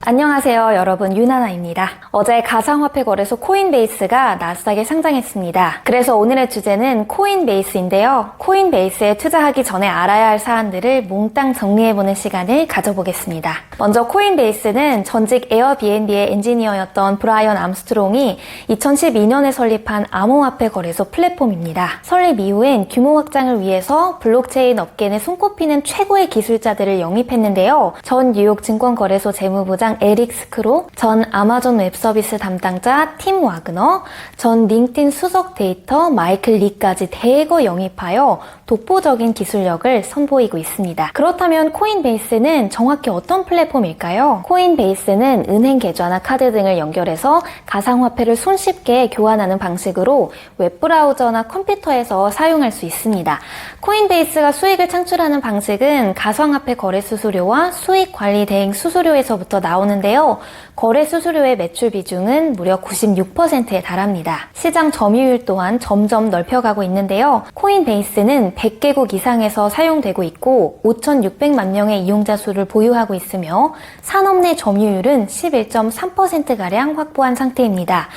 안녕하세요 여러분, 유나나입니다. 어제 가상화폐 거래소 코인베이스가 나스닥에 상장했습니다. 그래서 오늘의 주제는 코인베이스인데요. 코인베이스에 투자하기 전에 알아야 할 사안들을 몽땅 정리해보는 시간을 가져보겠습니다. 먼저 코인베이스는 전직 에어비앤비의 엔지니어였던 브라이언 암스트롱이 2012년에 설립한 암호화폐 거래소 플랫폼입니다. 설립 이후엔 규모 확장을 위해서 블록체인 업계 내 손꼽히는 최고의 기술자들을 영입했는데요. 전 뉴욕 증권거래소 재무부장 에릭 스크로, 전 아마존 웹서비스 담당자 팀 와그너, 전 링크드인 수석 데이터 마이클 리까지 대거 영입하여 독보적인 기술력을 선보이고 있습니다. 그렇다면 코인베이스는 정확히 어떤 플랫폼일까요? 코인베이스는 은행 계좌나 카드 등을 연결해서 가상화폐를 손쉽게 교환하는 방식으로 웹브라우저나 컴퓨터에서 사용할 수 있습니다. 코인베이스가 수익을 창출하는 방식은 가상화폐 거래 수수료와 수익 관리 대행 수수료에서부터 나오는데요. 거래 수수료의 매출 비중은 무려 96%에 달합니다. 시장 점유율 또한 점점 넓혀가고 있는데요. 코인베이스는 100개국 이상에서 사용되고 있고 5,600만 명의 이용자 수를 보유하고 있으며 산업 내 점유율은 11.3%가량 확보한 상태입니다.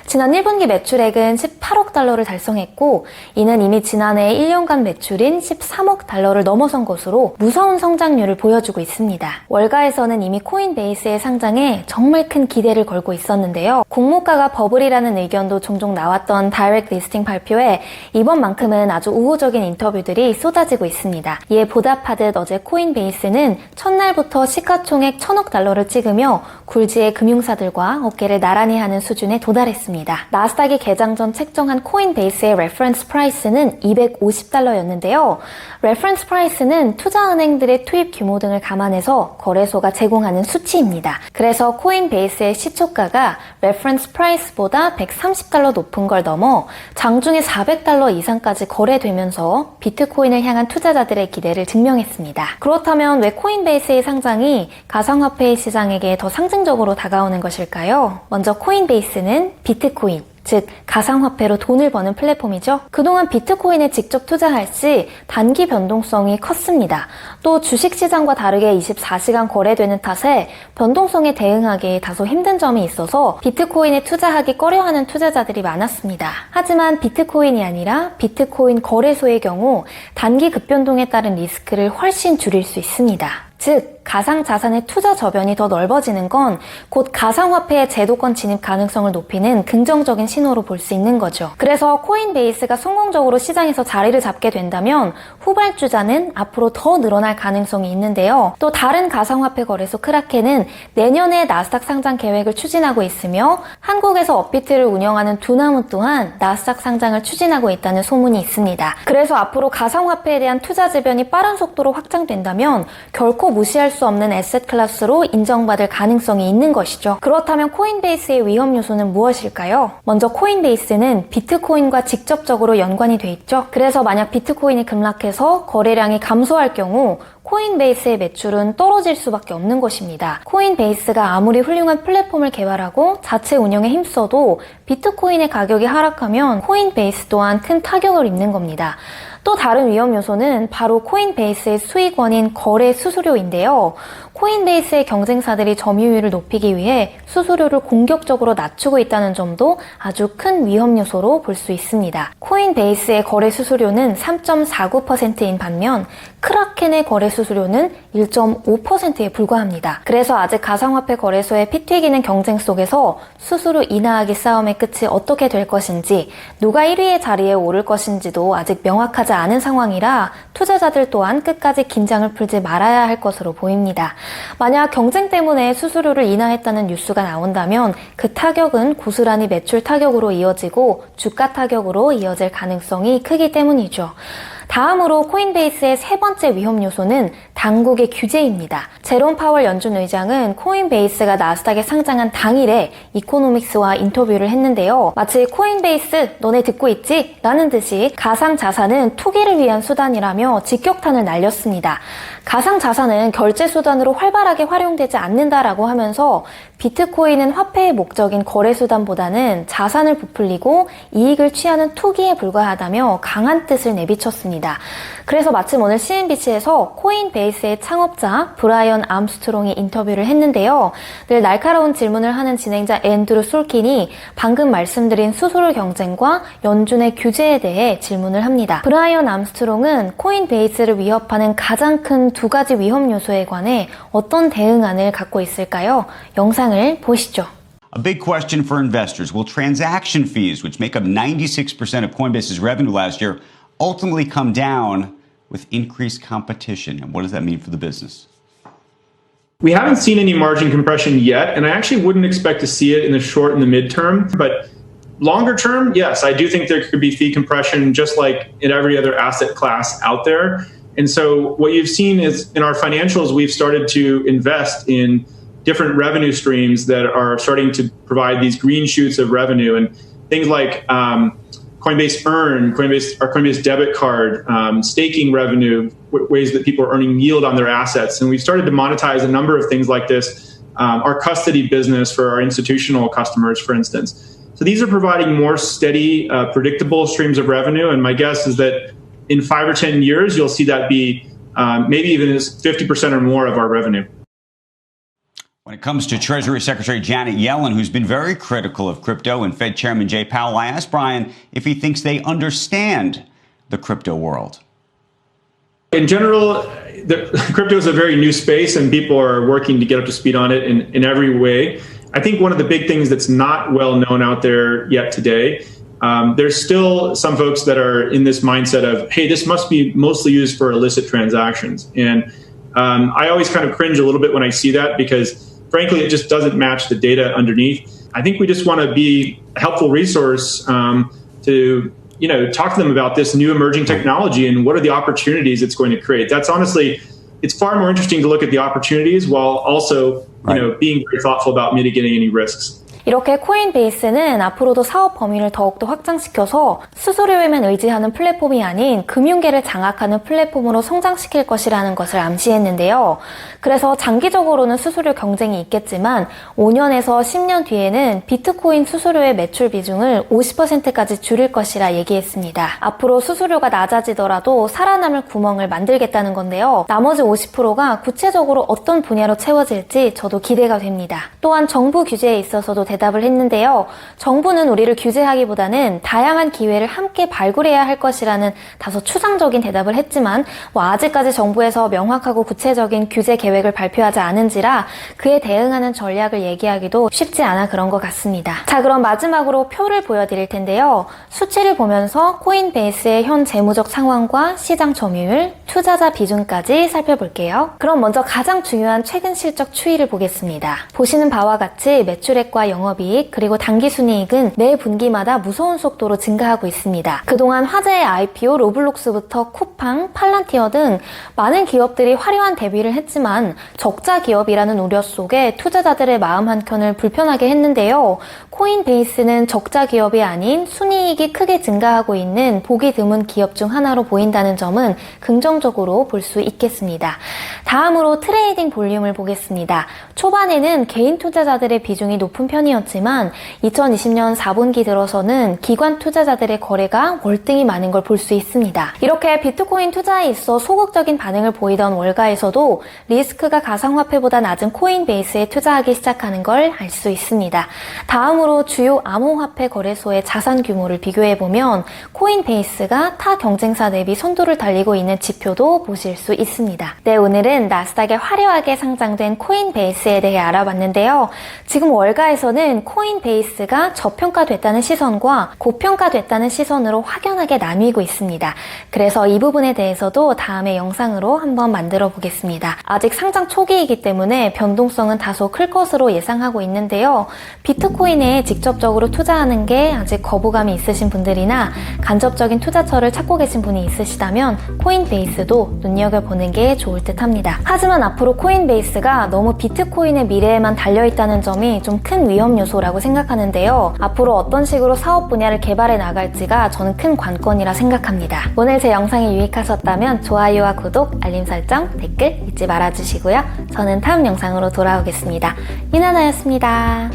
지난 1분기 매출액은 18억 달러를 달성했고 이는 이미 지난해 1년간 매출인 13억 달러를 넘어선 것으로 무서운 성장률을 보여주고 있습니다. 월가에서는 이미 코인베이스의 상장에 정말 큰 기대를 걸고 있었는데요. 공모가가 버블이라는 의견도 종종 나왔던 다이렉트 리스팅 발표에 이번만큼은 아주 우호적인 인터뷰들이 쏟아지고 있습니다. 이에 보답하듯 어제 코인베이스는 첫날부터 시가총액 1,000억 달러를 찍으며 굴지의 금융사들과 어깨를 나란히 하는 수준에 도달했습니다. 나스닥이 개장 전 책정한 코인베이스의 레퍼런스 프라이스는 250달러였는데요. 레퍼런스 프라이스는 투자은행들의 투입 규모 등을 감안해서 거래소가 제공하는 수치입니다. 그래서 코인베이스의 시초가가 레퍼런스 프라이스보다 130달러 높은 걸 넘어 장중에 400달러 이상까지 거래되면서 비트코인을 향한 투자자들의 기대를 증명했습니다. 그렇다면 왜 코인베이스의 상장이 가상화폐 시장에게 더 상징적으로 다가오는 것일까요? 먼저 코인베이스는 비트코인, 즉 가상화폐로 돈을 버는 플랫폼이죠. 그동안 비트코인에 직접 투자할 시 단기 변동성이 컸습니다. 또 주식시장과 다르게 24시간 거래되는 탓에 변동성에 대응하기 다소 힘든 점이 있어서 비트코인에 투자하기 꺼려하는 투자자들이 많았습니다. 하지만 비트코인이 아니라 비트코인 거래소의 경우 단기 급변동에 따른 리스크를 훨씬 줄일 수 있습니다. 즉 가상자산의 투자 저변이 더 넓어지는 건 곧 가상화폐의 제도권 진입 가능성을 높이는 긍정적인 신호로 볼 수 있는 거죠. 그래서 코인베이스가 성공적으로 시장에서 자리를 잡게 된다면 후발주자는 앞으로 더 늘어날 가능성이 있는데요. 또 다른 가상화폐 거래소 크라켄은 내년에 나스닥 상장 계획을 추진하고 있으며 한국에서 업비트를 운영하는 두나무 또한 나스닥 상장을 추진하고 있다는 소문이 있습니다. 그래서 앞으로 가상화폐에 대한 투자 지변이 빠른 속도로 확장된다면 결코 무시할 수 없는 에셋 클래스로 인정받을 가능성이 있는 것이죠. 그렇다면 코인베이스의 위험 요소는 무엇일까요? 먼저 코인베이스는 비트코인과 직접적으로 연관이 돼 있죠. 그래서 만약 비트코인이 급락해서 거래량이 감소할 경우 코인베이스의 매출은 떨어질 수밖에 없는 것입니다. 코인베이스가 아무리 훌륭한 플랫폼을 개발하고 자체 운영에 힘써도 비트코인의 가격이 하락하면 코인베이스 또한 큰 타격을 입는 겁니다. 또 다른 위험 요소는 바로 코인베이스의 수익원인 거래 수수료인데요. 코인베이스의 경쟁사들이 점유율을 높이기 위해 수수료를 공격적으로 낮추고 있다는 점도 아주 큰 위험 요소로 볼 수 있습니다. 코인베이스의 거래 수수료는 3.49%인 반면 크라켄의 거래 수수료는 1.5%에 불과합니다. 그래서 아직 가상화폐 거래소의 피 튀기는 경쟁 속에서 수수료 인하하기 싸움의 끝이 어떻게 될 것인지, 누가 1위의 자리에 오를 것인지도 아직 명확하지 않은 상황이라 투자자들 또한 끝까지 긴장을 풀지 말아야 할 것으로 보입니다. 만약 경쟁 때문에 수수료를 인하했다는 뉴스가 나온다면 그 타격은 고스란히 매출 타격으로 이어지고 주가 타격으로 이어질 가능성이 크기 때문이죠. 다음으로 코인베이스의 세 번째 위험 요소는 당국의 규제입니다. 제롬 파월 연준 의장은 코인베이스가 나스닥에 상장한 당일에 이코노믹스와 인터뷰를 했는데요. 마치 코인베이스 너네 듣고 있지? 라는 듯이 가상자산은 투기를 위한 수단이라며 직격탄을 날렸습니다. 가상자산은 결제 수단으로 활발하게 활용되지 않는다라고 하면서 비트코인은 화폐의 목적인 거래 수단보다는 자산을 부풀리고 이익을 취하는 투기에 불과하다며 강한 뜻을 내비쳤습니다. 있습니다. 그래서 마침 오늘 CNBC에서 코인베이스의 창업자 브라이언 암스트롱이 인터뷰를 했는데요. 늘 날카로운 질문을 하는 진행자 앤드루 솔킨이 방금 말씀드린 수수료 경쟁과 연준의 규제에 대해 질문을 합니다. 브라이언 암스트롱은 코인베이스를 위협하는 가장 큰 두 가지 위험 요소에 관해 어떤 대응안을 갖고 있을까요? 영상을 보시죠. A big question for investors. Will transaction fees, which make up 96% of Coinbase's revenue last year, ultimately come down with increased competition? And what does that mean for the business? We haven't seen any margin compression yet, and I actually wouldn't expect to see it in the short and the midterm. But longer term, yes, I do think there could be fee compression just like in every other asset class out there. And so what you've seen is in our financials, we've started to invest in different revenue streams that are starting to provide these green shoots of revenue, and things like Coinbase Earn, Coinbase debit card, staking revenue, ways that people are earning yield on their assets. And we've started to monetize a number of things like this. Our custody business for our institutional customers, for instance. So these are providing more steady, predictable streams of revenue. And my guess is that in 5 or 10 years, you'll see that be maybe even as 50% or more of our revenue. When it comes to Treasury Secretary Janet Yellen, who's been very critical of crypto, and Fed Chairman Jay Powell, I asked Brian if he thinks they understand the crypto world. In general, crypto is a very new space, and people are working to get up to speed on it in every way. I think one of the big things that's not well known out there yet today, there's still some folks that are in this mindset of, hey, this must be mostly used for illicit transactions. And I always kind of cringe a little bit when I see that because frankly, it just doesn't match the data underneath. I think we just want to be a helpful resource to talk to them about this new emerging technology and what are the opportunities it's going to create. That's honestly, it's far more interesting to look at the opportunities while also being very thoughtful about mitigating any risks. 이렇게 코인베이스는 앞으로도 사업 범위를 더욱더 확장시켜서 수수료에만 의지하는 플랫폼이 아닌 금융계를 장악하는 플랫폼으로 성장시킬 것이라는 것을 암시했는데요. 그래서 장기적으로는 수수료 경쟁이 있겠지만 5년에서 10년 뒤에는 비트코인 수수료의 매출 비중을 50%까지 줄일 것이라 얘기했습니다. 앞으로 수수료가 낮아지더라도 살아남을 구멍을 만들겠다는 건데요. 나머지 50%가 구체적으로 어떤 분야로 채워질지 저도 기대가 됩니다. 또한 정부 규제에 있어서도 대답을 했는데요. 정부는 우리를 규제하기보다는 다양한 기회를 함께 발굴해야 할 것이라는 다소 추상적인 대답을 했지만 아직까지 정부에서 명확하고 구체적인 규제 계획을 발표하지 않은지라 그에 대응하는 전략을 얘기하기도 쉽지 않아 그런 것 같습니다. 자, 그럼 마지막으로 표를 보여드릴 텐데요. 수치를 보면서 코인베이스의 현 재무적 상황과 시장 점유율, 투자자 비중까지 살펴볼게요. 그럼 먼저 가장 중요한 최근 실적 추이를 보겠습니다. 보시는 바와 같이 매출액과 영업이익 그리고 당기순이익은 매 분기마다 무서운 속도로 증가하고 있습니다. 그동안 화제의 IPO 로블록스부터 쿠팡, 팔란티어 등 많은 기업들이 화려한 데뷔를 했지만 적자 기업이라는 우려 속에 투자자들의 마음 한켠을 불편하게 했는데요. 코인베이스는 적자 기업이 아닌 순이익이 크게 증가하고 있는 보기 드문 기업 중 하나로 보인다는 점은 긍정적으로 볼 수 있겠습니다. 다음으로 트레이딩 볼륨을 보겠습니다. 초반에는 개인 투자자들의 비중이 높은 편이었지만 2020년 4분기 들어서는 기관 투자자들의 거래가 월등히 많은 걸 볼 수 있습니다. 이렇게 비트코인 투자에 있어 소극적인 반응을 보이던 월가에서도 리스크가 가상화폐보다 낮은 코인베이스에 투자하기 시작하는 걸 알 수 있습니다. 다음으로 주요 암호화폐 거래소의 자산 규모를 비교해보면 코인베이스가 타 경쟁사 대비 선두를 달리고 있는 지표도 보실 수 있습니다. 네, 오늘은 나스닥에 화려하게 상장된 코인베이스에 대해 알아봤는데요. 지금 월가에서는 코인베이스가 저평가됐다는 시선과 고평가됐다는 시선으로 확연하게 나뉘고 있습니다. 그래서 이 부분에 대해서도 다음에 영상으로 한번 만들어 보겠습니다. 아직 상장 초기이기 때문에 변동성은 다소 클 것으로 예상하고 있는데요. 비트코인에 직접적으로 투자하는 게 아직 거부감이 있으신 분들이나 간접적인 투자처를 찾고 계신 분이 있으시다면 코인베이스도 눈여겨보는 게 좋을 듯 합니다. 하지만 앞으로 코인베이스가 너무 비트코인의 미래에만 달려있다는 점이 좀 큰 위험 요소라고 생각하는데요. 앞으로 어떤 식으로 사업 분야를 개발해 나갈지가 저는 큰 관건이라 생각합니다. 오늘 제 영상이 유익하셨다면 좋아요와 구독, 알림 설정, 댓글 잊지 말아주시고요. 저는 다음 영상으로 돌아오겠습니다. 이나나였습니다.